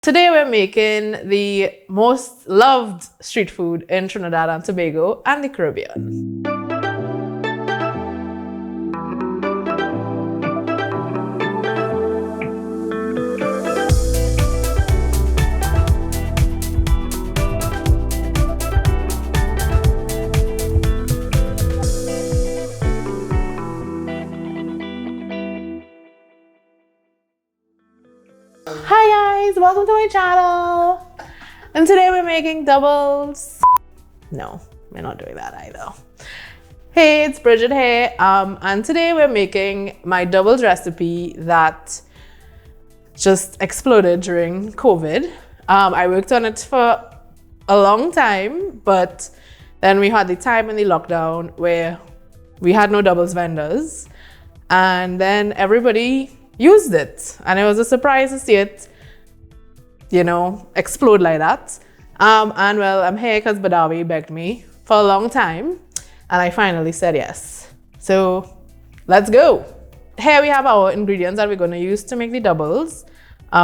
Today we're making the most loved street food in Trinidad and Tobago and the Caribbean. Hi guys, welcome to my channel. And today we're making doubles. No, we're not doing that either. Hey, it's Brigette here. And today we're making my doubles recipe that just exploded during COVID. I worked on it for a long time, but then we had the time in the lockdown where we had no doubles vendors, and then everybody used it, and it was a surprise to see it, explode like that. And well, I'm here because Badawi begged me for a long time, and I finally said yes. So let's go. Here we have our ingredients that we're going to use to make the doubles.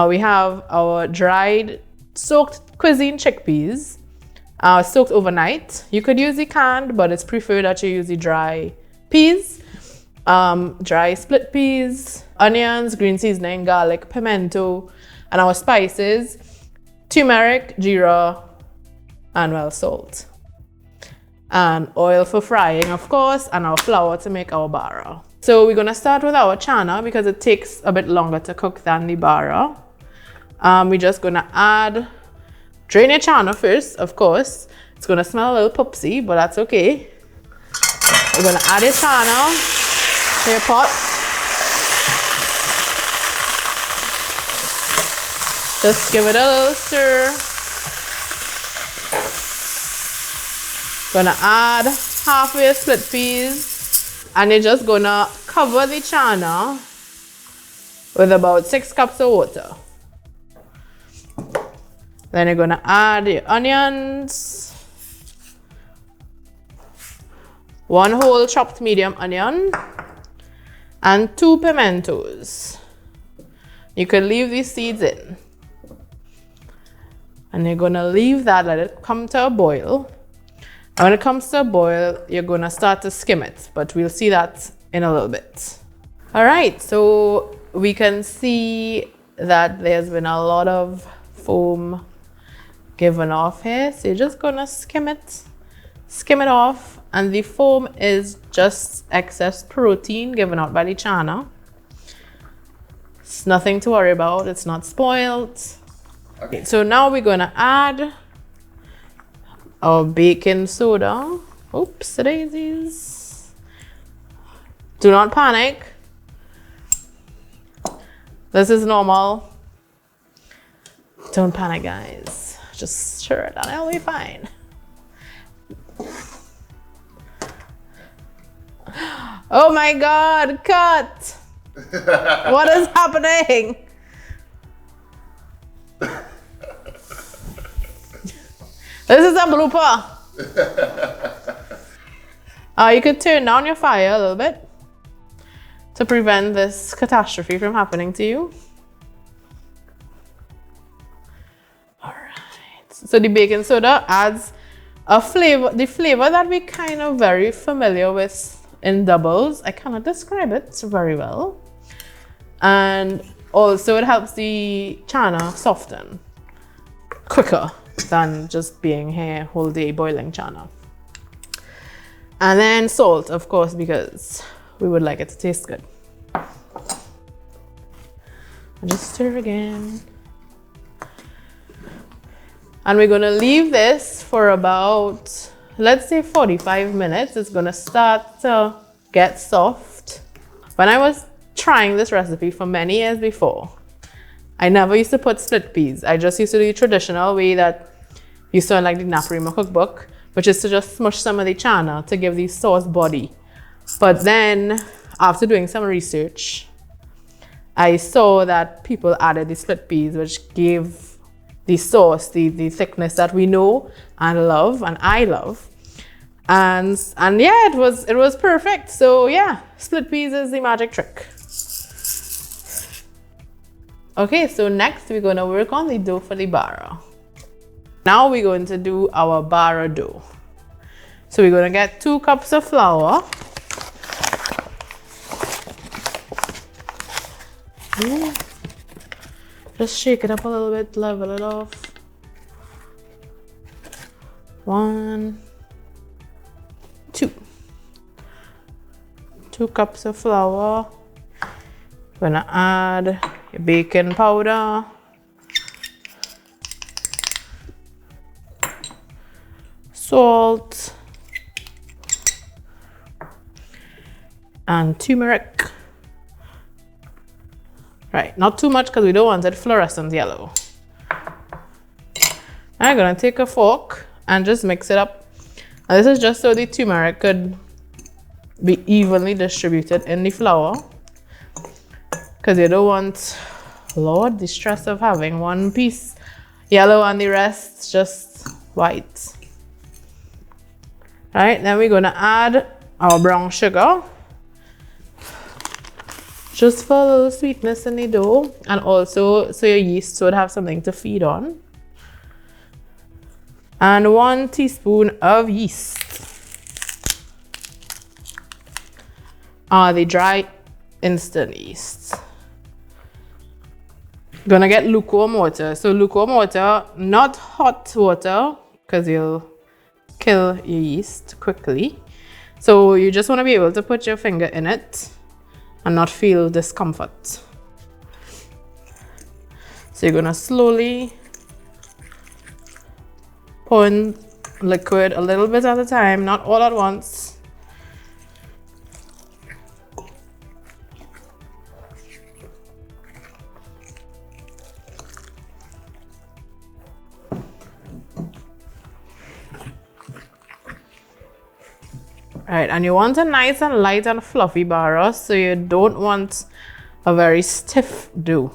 We have our dried soaked Cuisine Chick Peas, soaked overnight. You could use the canned, but it's preferred that you use the dry peas. Dry split peas, onions, green seasoning, garlic, pimento, and our spices, turmeric, jeera, and well, salt. And oil for frying, of course, and our flour to make our bara. So we're gonna start with our channa because it takes a bit longer to cook than the bara. We're just gonna drain your channa first, of course. It's gonna smell a little poopsy, but that's okay. We're gonna add your channa to your pot. Just give it a little stir. Gonna add half of your split peas, and you're just gonna cover the channa with about 6 cups of water. Then you're gonna add your onions, 1 whole chopped medium onion, and 2 pimentos. You could leave these seeds in. And you're gonna leave that, let it come to a boil. And when it comes to a boil, you're gonna start to skim it, but we'll see that in a little bit. All right, so we can see that there's been a lot of foam given off here. So you're just gonna skim it off, and the foam is just excess protein given out by the channa. It's nothing to worry about, it's not spoiled. Okay, so now we're gonna add our baking soda. Oops, daisies. Do not panic. This is normal. Don't panic, guys. Just stir it and it'll be fine. Oh my God, cut! What is happening? This is a blooper. You could turn down your fire a little bit to prevent this catastrophe from happening to you. All right. So the baking soda adds a flavor, the flavor that we're kind of very familiar with in doubles. I cannot describe it very well. And also it helps the channa soften quicker than just being here whole day boiling channa. And then salt, of course, because we would like it to taste good. And just stir again. And we're gonna leave this for about, let's say 45 minutes. It's gonna start to get soft. When I was trying this recipe for many years before, I never used to put split peas. I just used to do the traditional way that you saw in like the Naparima cookbook, which is to just smush some of the channa to give the sauce body. But then after doing some research, I saw that people added the split peas, which gave the sauce the thickness that we know and love, and I love. And yeah, it was perfect. So yeah, split peas is the magic trick. Okay, so next we're gonna work on the dough for the bara. Now we're going to do our bara dough. So we're gonna get 2 cups of flour. Just shake it up a little bit, level it off. 1, 2. 2 cups of flour. Gonna add your baking powder. Salt. And turmeric. Right, not too much because we don't want it fluorescent yellow. I'm gonna take a fork and just mix it up. And this is just so the turmeric could be evenly distributed in the flour. Because you don't want, Lord, the stress of having one piece yellow and the rest just white. Right, then we're gonna add our brown sugar. Just for a little sweetness in the dough, and also so your yeast would have something to feed on. And 1 teaspoon of yeast. The dry instant yeast. Gonna get lukewarm water. So lukewarm water, not hot water, because you'll kill your yeast quickly. So you just want to be able to put your finger in it and not feel discomfort. So you're gonna slowly pour in liquid a little bit at a time, not all at once. Right, and you want a nice and light and fluffy bara, so you don't want a very stiff dough.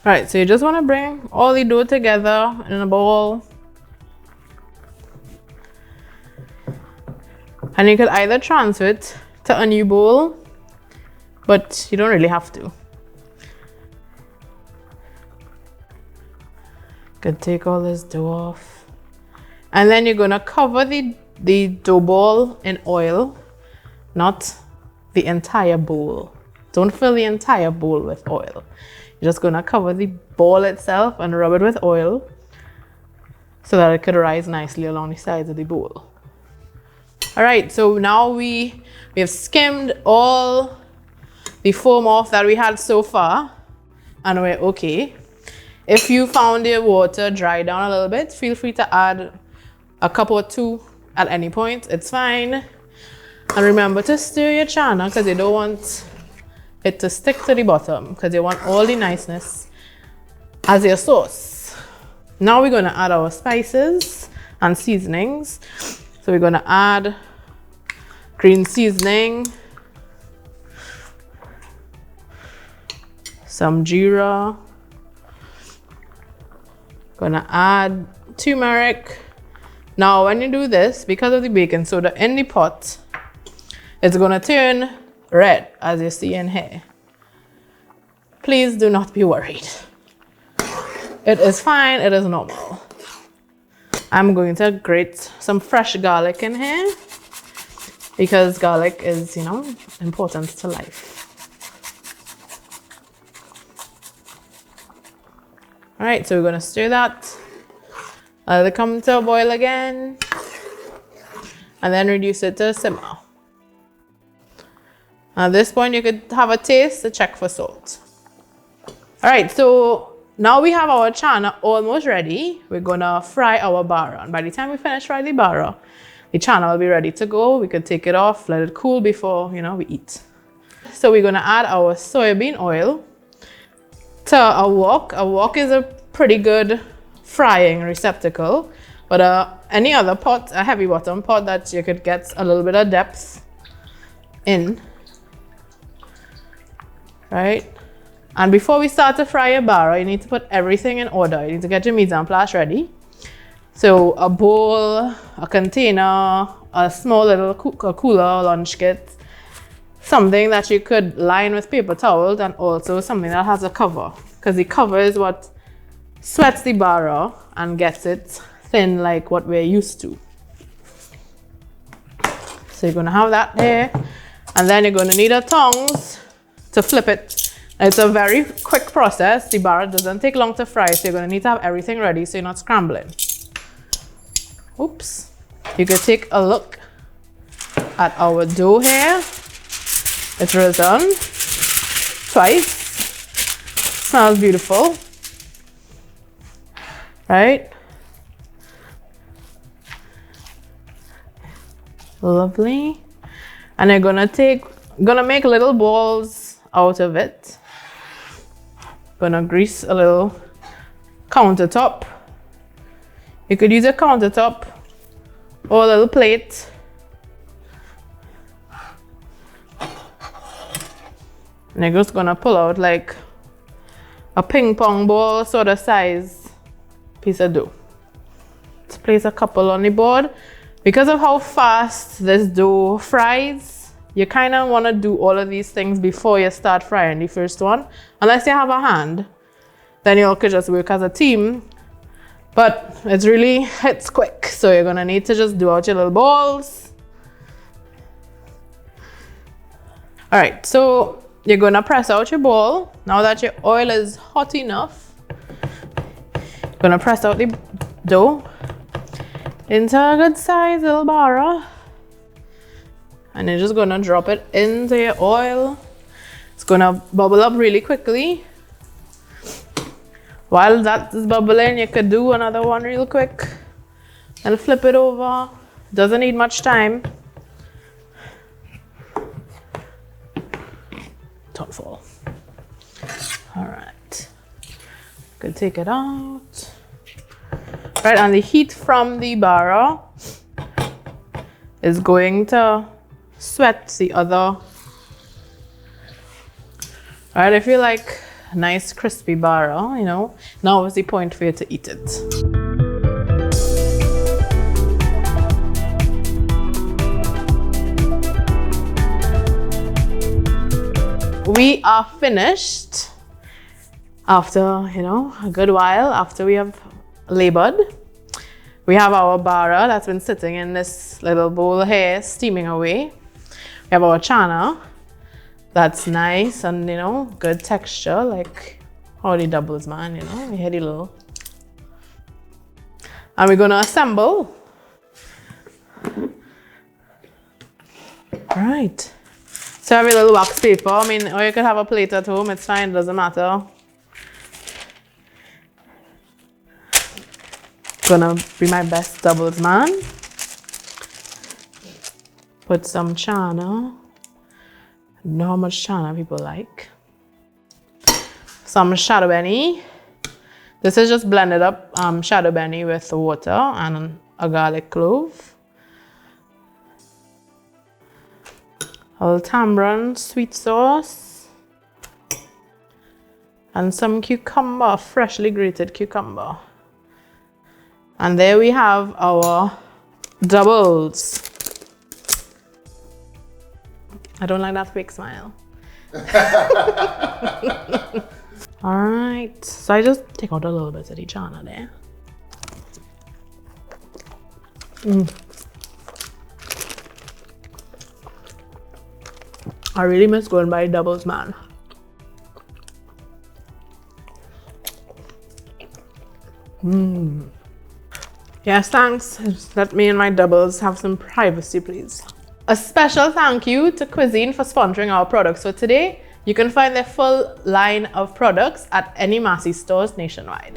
Right, so you just want to bring all the dough together in a bowl. And you could either transfer it to a new bowl, but you don't really have to. You could take all this dough off. And then you're gonna cover the dough ball in oil, not the entire bowl. Don't fill the entire bowl with oil. You're just gonna cover the ball itself and rub it with oil so that it could rise nicely along the sides of the bowl. All right, so now we have skimmed all the foam off that we had so far, and we're okay. If you found your water dry down a little bit, feel free to add a cup or 2 at any point, it's fine. And remember to stir your channa because you don't want it to stick to the bottom, because you want all the niceness as your sauce. Now we're gonna add our spices and seasonings. So we're gonna add green seasoning, some jeera, gonna add turmeric. Now when you do this, because of the baking soda in the pot, it's gonna turn red as you see in here. Please do not be worried. It is fine, it is normal. I'm going to grate some fresh garlic in here because garlic is, you know, important to life. All right, so we're gonna stir that. Let it come to a boil again, and then reduce it to a simmer. At this point, you could have a taste to check for salt. All right, so now we have our channa almost ready. We're gonna fry our bara, and by the time we finish frying the bara, the channa will be ready to go. We could take it off, let it cool before, you know, we eat. So we're gonna add our soybean oil to a wok. A wok is a pretty good frying receptacle, but any other pot, a heavy bottom pot that you could get a little bit of depth in, right? And before we start to fry your bara, you need to put everything in order. You need to get your mise en place ready. So a bowl, a container, a small little cooler, lunch kit, something that you could line with paper towels and also something that has a cover, because the cover is what sweats the bara and gets it thin like what we're used to. So you're gonna have that here, and then you're gonna need a tongs to flip it. It's a very quick process. The bara doesn't take long to fry, so you're gonna need to have everything ready so you're not scrambling. Oops. You could take a look at our dough here. It's risen twice. Smells beautiful, right? Lovely. And you're gonna make little balls out of it. Gonna grease a little countertop. You could use a countertop or a little plate. And you're just gonna pull out like a ping pong ball sort of size piece of dough. Let's place a couple on the board. Because of how fast this dough fries, you kind of want to do all of these things before you start frying the first one. Unless you have a hand, then you all could just work as a team. But it's quick, so you're gonna need to just do out your little balls. All right, so you're gonna press out your ball. Now that your oil is hot enough, you're gonna press out the dough into a good size little bara. And you're just gonna drop it into your oil. It's gonna bubble up really quickly. While that is bubbling, you could do another one real quick and flip it over. Doesn't need much time. Don't fall. All right, could take it out. Right, and the heat from the bara is going to sweat the other. All right, if you like nice crispy bara, you know, now is the point for you to eat it. We are finished after, you know, a good while after we have labored. We have our bara that's been sitting in this little bowl here, steaming away. We have our channa that's nice and, you know, good texture, like how the doubles, man, you know, we had a little. And we're gonna assemble. All right. So have a little wax paper. I mean, or you could have a plate at home, it's fine, it doesn't matter. Gonna be my best doubles man. Put some channa. I don't know how much channa people like. Some shadow benny. This is just blended up shadow benny with water and a garlic clove. A little tamarind sweet sauce. And some cucumber, freshly grated cucumber. And there we have our doubles. I don't like that fake smile. All right, so I just take out a little bit of the channa there. I really miss going by doubles, man. Yes, thanks. Just let me and my doubles have some privacy, please. A special thank you to Cuisine for sponsoring our products for today. You can find their full line of products at any Massey stores nationwide.